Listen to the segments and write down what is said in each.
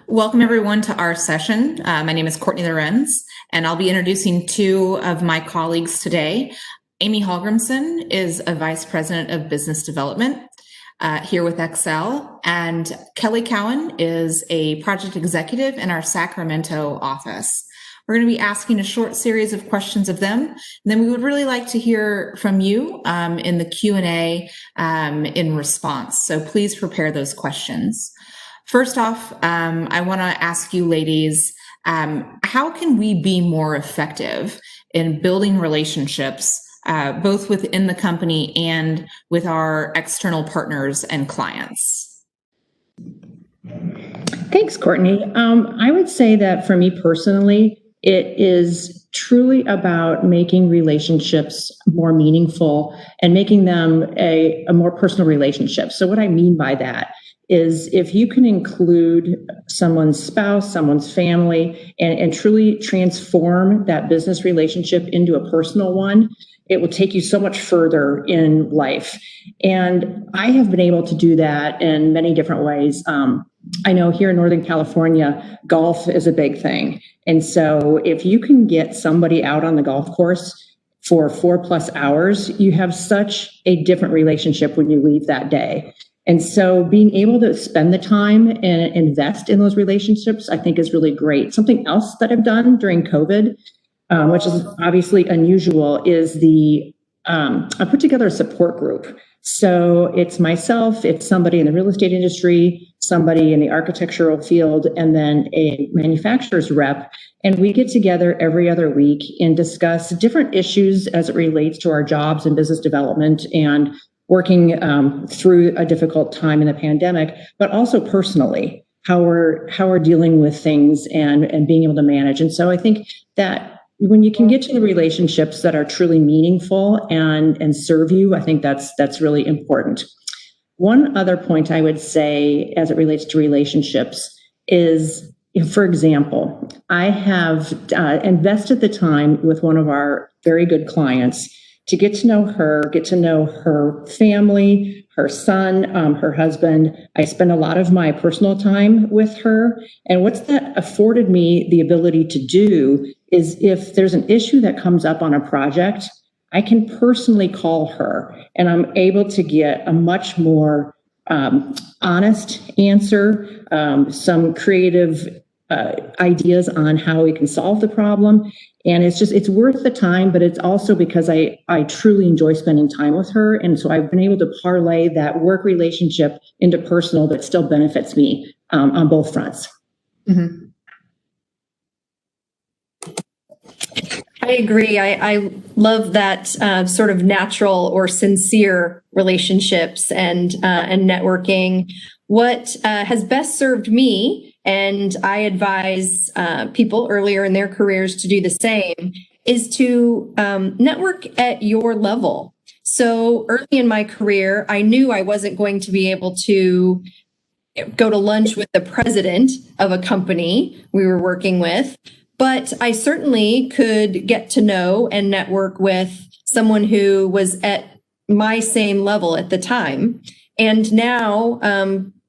Welcome everyone to our session. My name is Courtney Lorenz, and I'll be introducing two of my colleagues today. Amy Hallgrimson is a Vice President of Business Development here with Excel, and Kelly Cowan is a Project Executive in our Sacramento office. We're going to be asking a short series of questions of them, and then we would really like to hear from you in the Q&A in response. So please prepare those questions. First off, I want to ask you ladies, how can we be more effective in building relationships, both within the company and with our external partners and clients? Thanks, Courtney. I would say that for me personally, it is truly about making relationships more meaningful and making them a more personal relationship. So what I mean by that is if you can include someone's spouse, someone's family, and truly transform that business relationship into a personal one, it will take you so much further in life. And I have been able to do that in many different ways. I know here in Northern California, golf is a big thing. And so if you can get somebody out on the golf course for 4+ hours, you have such a different relationship when you leave that day. And so being able to spend the time and invest in those relationships, I think is really great. Something else that I've done during COVID, which is obviously unusual, is I put together a support group. So it's myself, it's somebody in the real estate industry, somebody in the architectural field, and then a manufacturer's rep. And we get together every other week and discuss different issues as it relates to our jobs and business development and working through a difficult time in the pandemic, but also personally, how we're dealing with things and being able to manage. And so I think that when you can get to the relationships that are truly meaningful and serve you, I think that's really important. One other point I would say as it relates to relationships is, for example, I have invested the time with one of our very good clients to get to know her family, her son, her husband. I spend a lot of my personal time with her. And what's that afforded me the ability to do is if there's an issue that comes up on a project, I can personally call her and I'm able to get a much more honest answer, some creative ideas on how we can solve the problem. And it's worth the time, but it's also because I truly enjoy spending time with her. And so I've been able to parlay that work relationship into personal that still benefits me on both fronts. Mm-hmm. I agree. I love that sort of natural or sincere relationships and networking. What has best served me, and I advise people earlier in their careers to do the same, is to network at your level. So early in my career, I knew I wasn't going to be able to go to lunch with the president of a company we were working with, but I certainly could get to know and network with someone who was at my same level at the time. And now,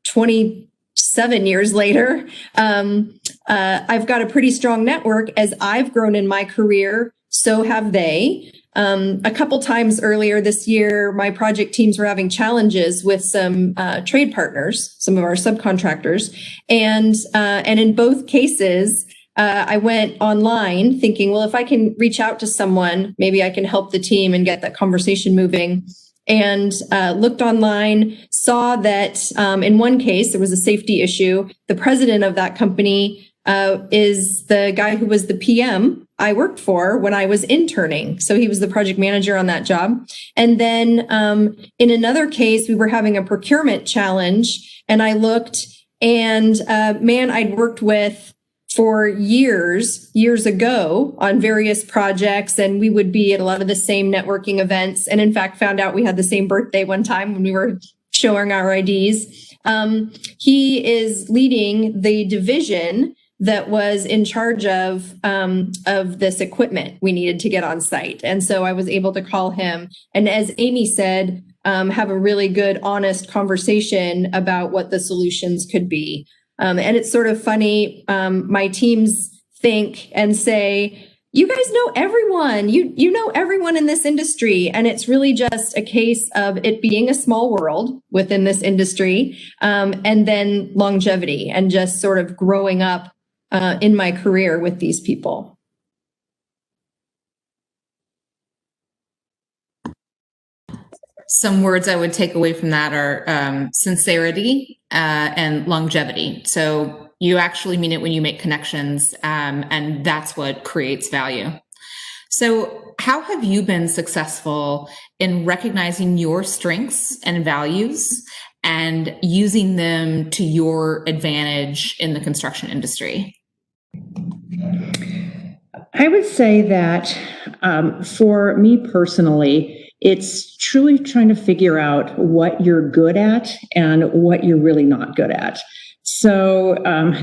27 years later, I've got a pretty strong network. As I've grown in my career, so have they. A couple times earlier this year, my project teams were having challenges with some trade partners, some of our subcontractors. And in both cases, I went online thinking, well, if I can reach out to someone, maybe I can help the team and get that conversation moving. And looked online, saw that in one case, there was a safety issue. The president of that company is the guy who was the PM I worked for when I was interning. So he was the project manager on that job. And then in another case, we were having a procurement challenge. And I looked and man, I'd worked with for years ago on various projects, and we would be at a lot of the same networking events. And in fact, found out we had the same birthday one time when we were showing our IDs. He is leading the division that was in charge of this equipment we needed to get on site. And so I was able to call him. And as Amy said, have a really good, honest conversation about what the solutions could be. And it's sort of funny. My teams think and say, you guys know everyone. You know everyone in this industry. And it's really just a case of it being a small world within this industry, and then longevity and just sort of growing up in my career with these people. Some words I would take away from that are sincerity and longevity. So you actually mean it when you make connections, and that's what creates value. So how have you been successful in recognizing your strengths and values and using them to your advantage in the construction industry? I would say that for me personally, it's truly trying to figure out what you're good at and what you're really not good at. So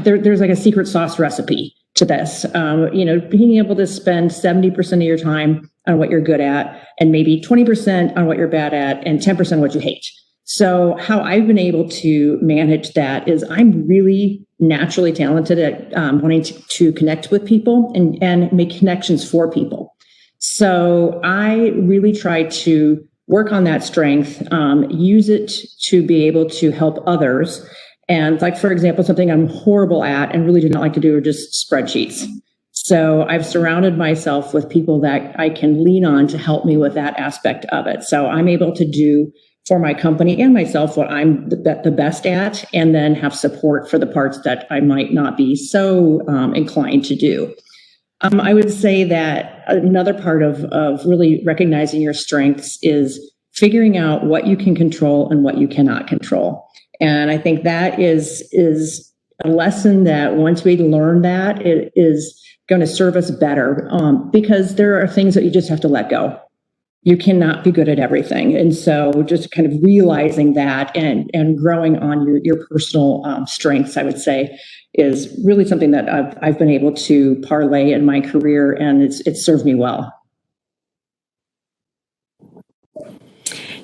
there's like a secret sauce recipe to this. Being able to spend 70% of your time on what you're good at and maybe 20% on what you're bad at and 10% what you hate. So how I've been able to manage that is I'm really naturally talented at wanting to connect with people and make connections for people. So I really try to work on that strength, use it to be able to help others. And like, for example, something I'm horrible at and really do not like to do are just spreadsheets. So I've surrounded myself with people that I can lean on to help me with that aspect of it. So I'm able to do for my company and myself what I'm the best at, and then have support for the parts that I might not be so inclined to do. I would say that another part of really recognizing your strengths is figuring out what you can control and what you cannot control. And I think that is a lesson that once we learn that, it is going to serve us better, because there are things that you just have to let go. You cannot be good at everything. And so just kind of realizing that and growing on your personal strengths, I would say, is really something that I've been able to parlay in my career, and it's served me well.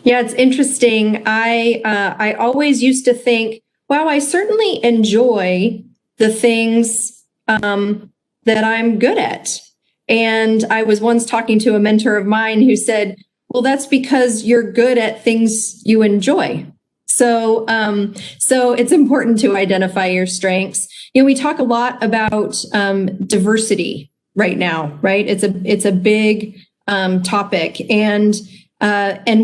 Yeah, it's interesting. I always used to think, wow, I certainly enjoy the things that I'm good at. And I was once talking to a mentor of mine who said, well, that's because you're good at things you enjoy. So it's important to identify your strengths. We talk a lot about diversity right now, right? It's a big topic, and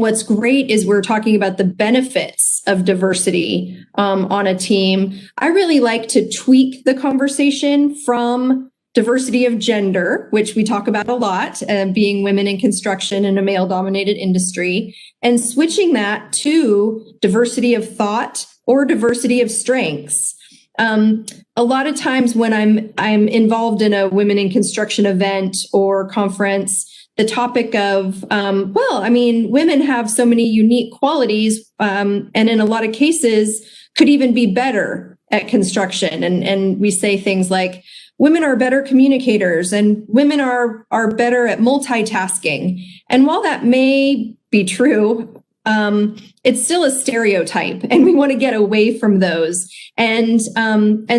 what's great is we're talking about the benefits of diversity on a team. I really like to tweak the conversation from diversity of gender, which we talk about a lot, being women in construction in a male-dominated industry, and switching that to diversity of thought or diversity of strengths. A lot of times when I'm involved in a women in construction event or conference, the topic of, women have so many unique qualities, and in a lot of cases could even be better at construction. And we say things like, women are better communicators and women are better at multitasking. And while that may be true, it's still a stereotype, and we want to get away from those. And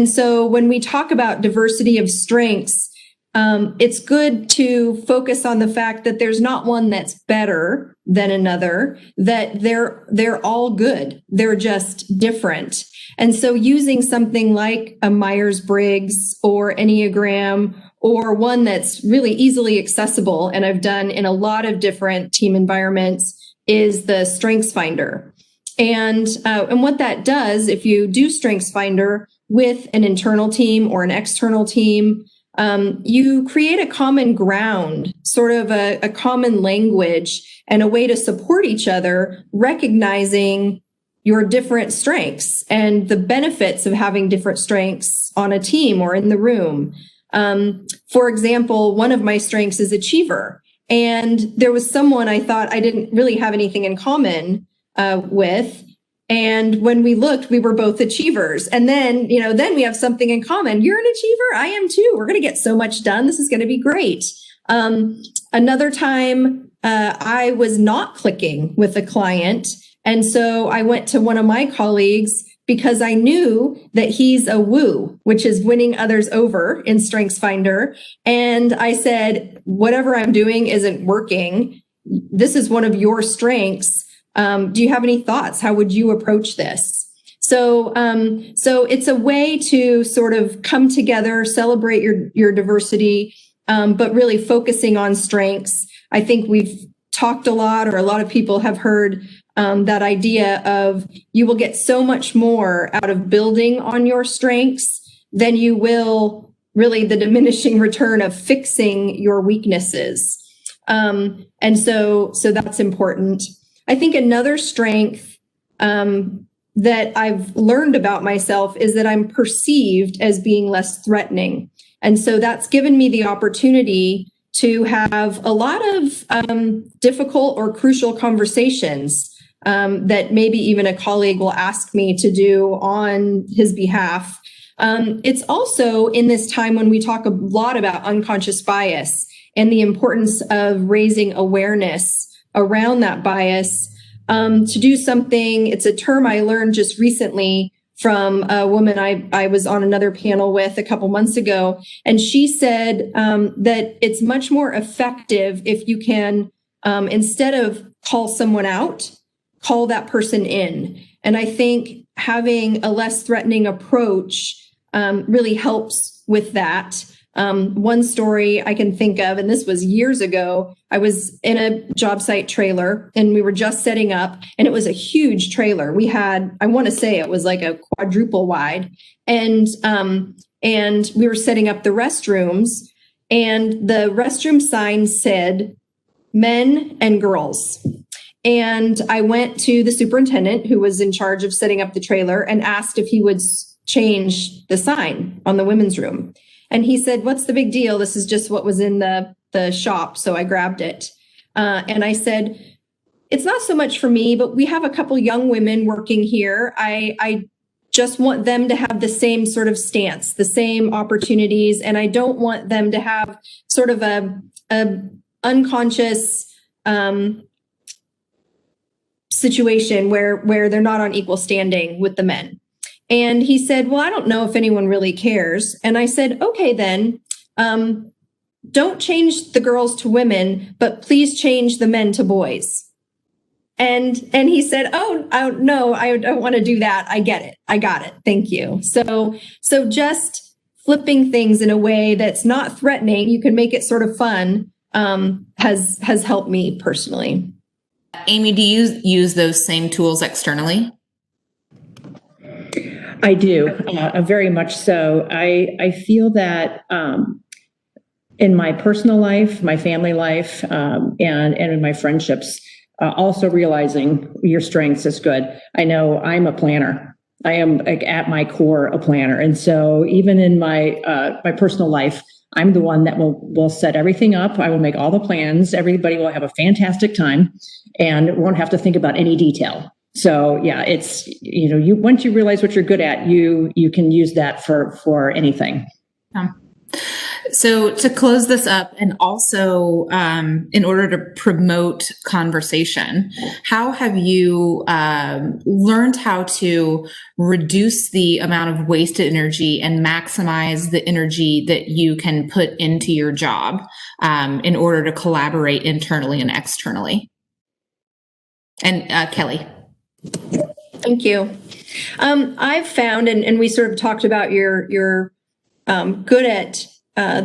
so when we talk about diversity of strengths, it's good to focus on the fact that there's not one that's better than another, that they're all good. They're just different. And so using something like a Myers-Briggs or Enneagram, or one that's really easily accessible, and I've done in a lot of different team environments, is the Strengths Finder. And what that does, if you do Strengths Finder with an internal team or an external team, you create a common ground, sort of a common language and a way to support each other, recognizing your different strengths and the benefits of having different strengths on a team or in the room. For example, one of my strengths is achiever. And there was someone I thought I didn't really have anything in common with. And when we looked, we were both achievers. And then we have something in common. You're an achiever. I am too. We're going to get so much done. This is going to be great. Another time, I was not clicking with a client. And so I went to one of my colleagues because I knew that he's a woo, which is winning others over in StrengthsFinder. And I said, whatever I'm doing isn't working. This is one of your strengths. Do you have any thoughts? How would you approach this? So it's a way to sort of come together, celebrate your diversity, but really focusing on strengths. I think we've talked a lot, or a lot of people have heard that idea of you will get so much more out of building on your strengths than you will really the diminishing return of fixing your weaknesses. And so that's important. I think another strength that I've learned about myself is that I'm perceived as being less threatening. And so that's given me the opportunity to have a lot of difficult or crucial conversations that maybe even a colleague will ask me to do on his behalf. It's also in this time when we talk a lot about unconscious bias and the importance of raising awareness around that bias, to do something. It's a term I learned just recently from a woman I was on another panel with a couple months ago. And she said that it's much more effective if you can, instead of call someone out, call that person in. And I think having a less threatening approach really helps with that. One story I can think of, and this was years ago, I was in a job site trailer and we were just setting up, and it was a huge trailer. We had, I want to say it was like a quadruple wide, and we were setting up the restrooms, and the restroom sign said men and girls. And I went to the superintendent who was in charge of setting up the trailer and asked if he would change the sign on the women's room. And he said, "What's the big deal? This is just what was in the shop." So I grabbed it. And I said, "It's not so much for me, but we have a couple young women working here. I just want them to have the same sort of stance, the same opportunities. And I don't want them to have sort of a unconscious situation where they're not on equal standing with the men." And he said, "Well, I don't know if anyone really cares." And I said, "Okay, then, don't change the girls to women, but please change the men to boys." And he said, "Oh, no, I don't want to do that. I get it. I got it. Thank you." So just flipping things in a way that's not threatening, you can make it sort of fun, has helped me personally. Amy, do you use those same tools externally? I do, very much so. I feel that in my personal life, my family life, and in my friendships, also realizing your strengths is good. I know I'm a planner. I am, like, at my core a planner, and so even in my personal life, I'm the one that will set everything up. I will make all the plans. Everybody will have a fantastic time and won't have to think about any detail. So yeah, it's, you once you realize what you're good at, you can use that for anything. So to close this up, and also in order to promote conversation, how have you learned how to reduce the amount of wasted energy and maximize the energy that you can put into your job in order to collaborate internally and externally? And Kelly. Thank you. I've found, and we sort of talked about your good at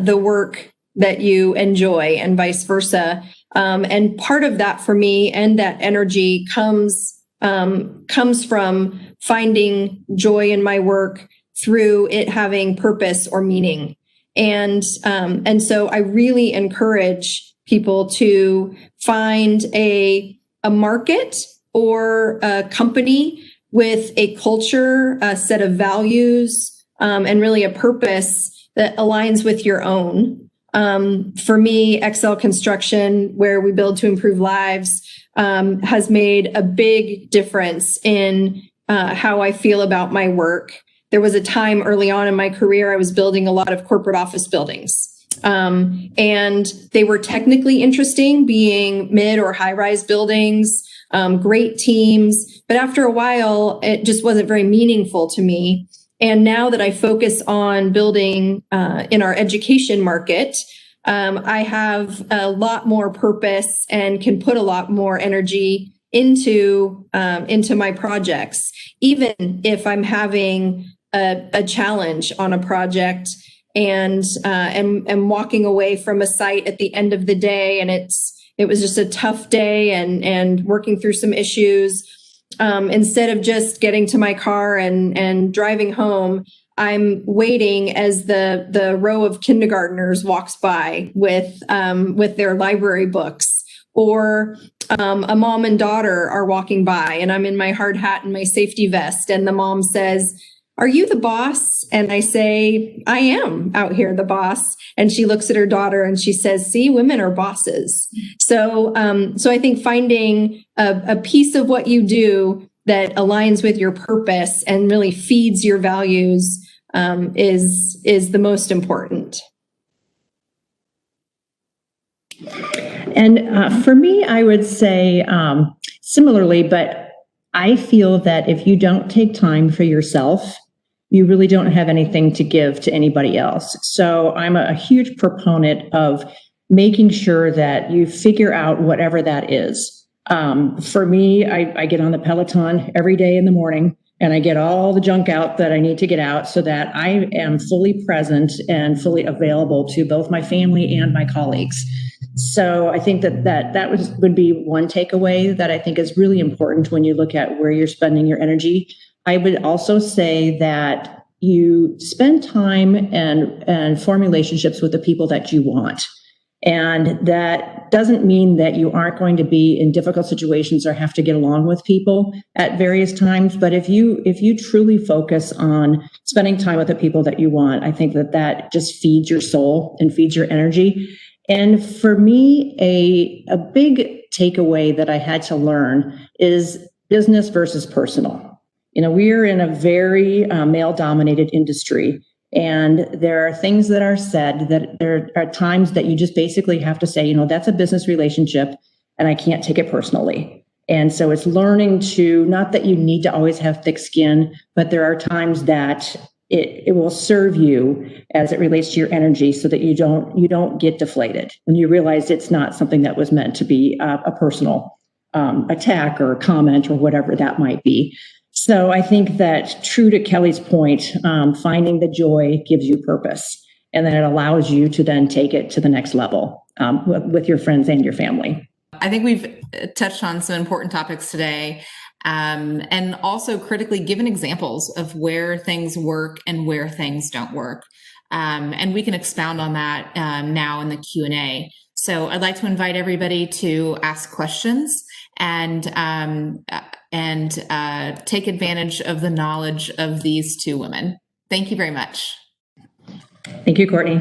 the work that you enjoy and vice versa. And part of that for me and that energy comes from finding joy in my work through it having purpose or meaning. And so I really encourage people to find a market or a company with a culture, a set of values, and really a purpose that aligns with your own. For me, Excel Construction, where we build to improve lives, has made a big difference in how I feel about my work. There was a time early on in my career, I was building a lot of corporate office buildings. And they were technically interesting, being mid or high-rise buildings. great teams. But after a while, it just wasn't very meaningful to me. And now that I focus on building in our education market, I have a lot more purpose and can put a lot more energy into my projects, even if I'm having a challenge on a project and walking away from a site at the end of the day, and it was just a tough day and working through some issues. Instead of just getting to my car and driving home, I'm waiting as the row of kindergartners walks by with their library books, or a mom and daughter are walking by, and I'm in my hard hat and my safety vest, and the mom says, "Are you the boss?" And I say, "I am out here, the boss." And she looks at her daughter and she says, "See, women are bosses." So I think finding a piece of what you do that aligns with your purpose and really feeds your values is the most important. And for me, I would say similarly, but I feel that if you don't take time for yourself, you really don't have anything to give to anybody else. So I'm a huge proponent of making sure that you figure out whatever that is. For me, I get on the Peloton every day in the morning, and I get all the junk out that I need to get out so that I am fully present and fully available to both my family and my colleagues. So I think that would be one takeaway that I think is really important when you look at where you're spending your energy. I would also say that you spend time and form relationships with the people that you want. And that doesn't mean that you aren't going to be in difficult situations or have to get along with people at various times. But if you truly focus on spending time with the people that you want, I think that just feeds your soul and feeds your energy. And for me, a big takeaway that I had to learn is business versus personal. You know, we're in a very male-dominated industry. And there are things that are said that there are times that you just basically have to say, you know, that's a business relationship and I can't take it personally. And so it's learning to, not that you need to always have thick skin, but there are times that it will serve you as it relates to your energy so that you don't get deflated when you realize it's not something that was meant to be a personal attack or comment or whatever that might be. So I think that, true to Kelly's point, finding the joy gives you purpose, and then it allows you to then take it to the next level with your friends and your family. I think we've touched on some important topics today, and also critically given examples of where things work and where things don't work. And we can expound on that now in the Q&A. So I'd like to invite everybody to ask questions and take advantage of the knowledge of these two women. Thank you very much. Thank you, Courtney.